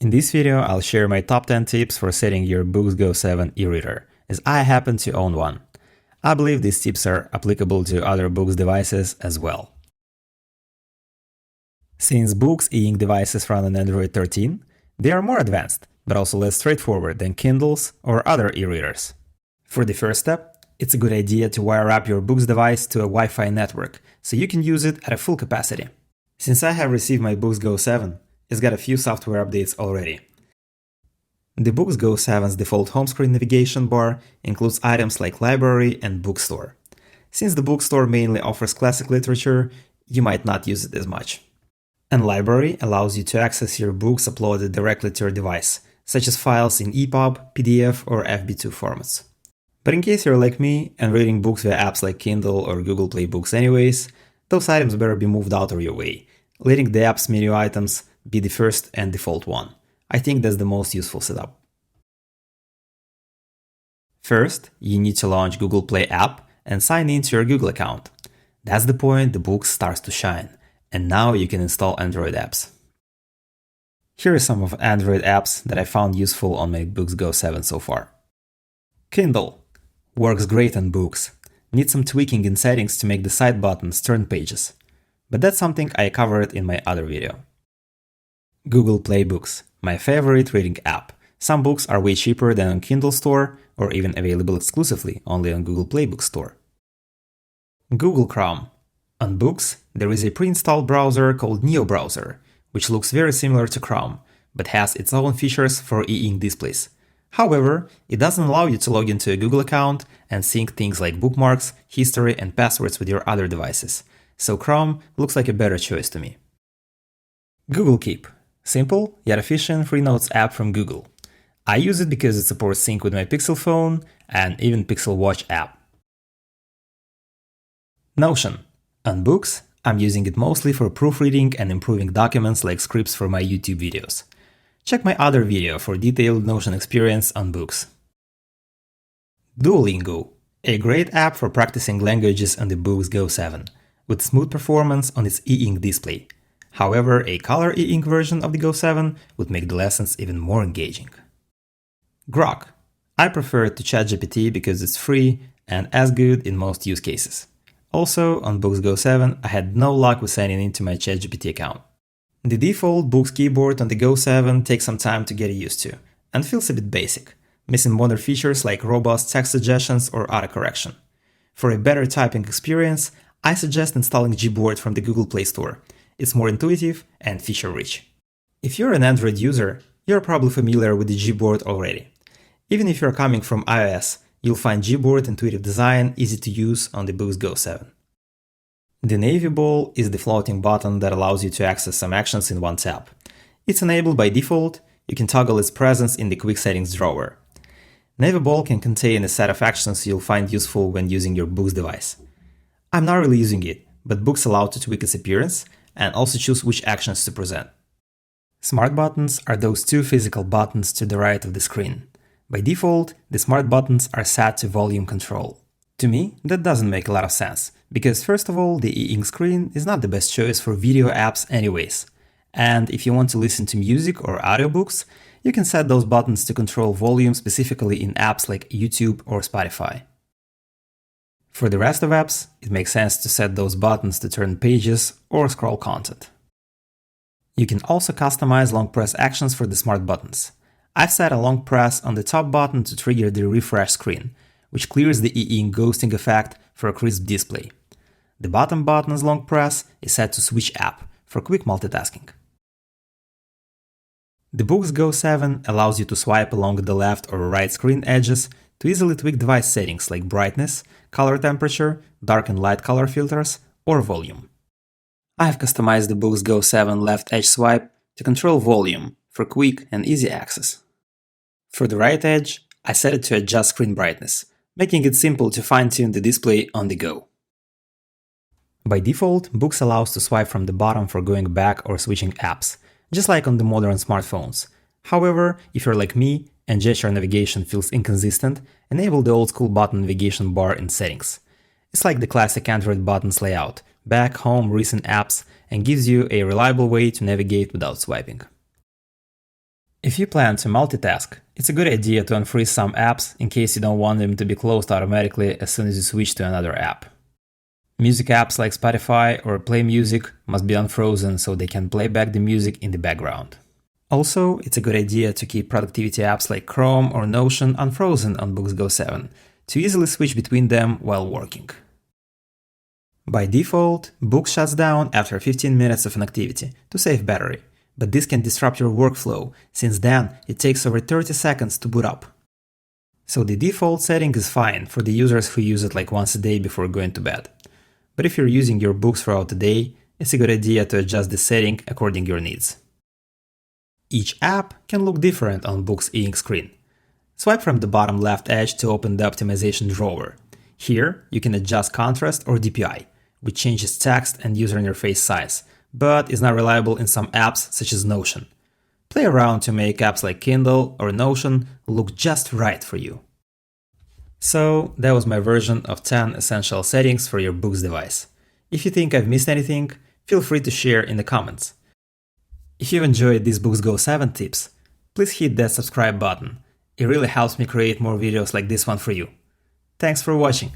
In this video, I'll share my top 10 tips for setting your Boox Go 7 e-reader, as I happen to own one. I believe these tips are applicable to other Boox devices as well. Since Boox e-ink devices run on Android 13, they are more advanced, but also less straightforward than Kindles or other e-readers. For the first step, it's a good idea to wire up your Boox device to a Wi-Fi network, so you can use it at a full capacity. Since I have received my Boox Go 7, it's got a few software updates already. The Boox Go 7's default home-screen navigation bar includes items like library and bookstore. Since the bookstore mainly offers classic literature, you might not use it as much. And library allows you to access your books uploaded directly to your device, such as files in EPUB, PDF, or FB2 formats. But in case you're like me and reading books via apps like Kindle or Google Play Books anyways, those items better be moved out of your way, letting the app's menu items be the first and default one. I think that's the most useful setup. First, you need to launch Google Play app and sign in to your Google account. That's the point the Boox starts to shine, and now you can install Android apps. Here are some of Android apps that I found useful on my Boox Go 7 so far. Kindle works great on Boox. Needs some tweaking in settings to make the side buttons turn pages, but that's something I covered in my other video. Google Play Books, my favorite reading app. Some books are way cheaper than on Kindle Store or even available exclusively only on Google Play Bookstore. Google Chrome. On Boox, there is a pre-installed browser called Neo Browser, which looks very similar to Chrome, but has its own features for e-ink displays. However, it doesn't allow you to log into a Google account and sync things like bookmarks, history, and passwords with your other devices, so Chrome looks like a better choice to me. Google Keep. Simple, yet efficient free notes app from Google. I use it because it supports sync with my Pixel phone and even Pixel Watch app. Notion. On Boox, I'm using it mostly for proofreading and improving documents like scripts for my YouTube videos. Check my other video for detailed Notion experience on Boox. Duolingo. A great app for practicing languages on the Boox Go 7, with smooth performance on its e-ink display. However, a color e-ink version of the Go 7 would make the lessons even more engaging. Grok. I prefer it to ChatGPT because it's free and as good in most use cases. Also, on Boox Go 7, I had no luck with signing into my ChatGPT account. The default Boox keyboard on the Go 7 takes some time to get used to, and feels a bit basic, missing modern features like robust text suggestions or autocorrection. For a better typing experience, I suggest installing GBoard from the Google Play Store. It's more intuitive and feature-rich. If you're an Android user, you're probably familiar with the GBoard already. Even if you're coming from iOS, you'll find GBoard intuitive design easy to use on the Boox Go 7. The NaviBall is the floating button that allows you to access some actions in one tap. It's enabled by default. You can toggle its presence in the Quick Settings drawer. NaviBall can contain a set of actions you'll find useful when using your Boox device. I'm not really using it, but Boox allows to tweak its appearance and also choose which actions to present. Smart buttons are those two physical buttons to the right of the screen. By default, the smart buttons are set to volume control. To me, that doesn't make a lot of sense, because first of all, the e-ink screen is not the best choice for video apps anyways. And if you want to listen to music or audiobooks, you can set those buttons to control volume specifically in apps like YouTube or Spotify. For the rest of apps, it makes sense to set those buttons to turn pages or scroll content. You can also customize long press actions for the smart buttons. I've set a long press on the top button to trigger the refresh screen, which clears the e-ink ghosting effect for a crisp display. The bottom button's long press is set to switch app for quick multitasking. The Boox Go 7 allows you to swipe along the left or right screen edges to easily tweak device settings like brightness, color temperature, dark and light color filters, or volume. I have customized the Boox Go 7 left edge swipe to control volume for quick and easy access. For the right edge, I set it to adjust screen brightness, making it simple to fine-tune the display on the go. By default, Boox allows to swipe from the bottom for going back or switching apps, just like on the modern smartphones. However, if you're like me and gesture navigation feels inconsistent, enable the old-school button navigation bar in settings. It's like the classic Android buttons layout, back, home, recent apps, and gives you a reliable way to navigate without swiping. If you plan to multitask, it's a good idea to unfreeze some apps in case you don't want them to be closed automatically as soon as you switch to another app. Music apps like Spotify or Play Music must be unfrozen so they can play back the music in the background. Also, it's a good idea to keep productivity apps like Chrome or Notion unfrozen on Boox Go 7 to easily switch between them while working. By default, Boox shuts down after 15 minutes of an activity to save battery, but this can disrupt your workflow since then it takes over 30 seconds to boot up. So the default setting is fine for the users who use it like once a day before going to bed. But if you're using your books throughout the day, it's a good idea to adjust the setting according to your needs. Each app can look different on Boox e-ink screen. Swipe from the bottom left edge to open the optimization drawer. Here, you can adjust contrast or DPI, which changes text and user interface size, but is not reliable in some apps such as Notion. Play around to make apps like Kindle or Notion look just right for you. So that was my version of 10 essential settings for your Boox device. If you think I've missed anything, feel free to share in the comments. If you've enjoyed these Boox Go 7 tips, please hit that subscribe button. It really helps me create more videos like this one for you. Thanks for watching.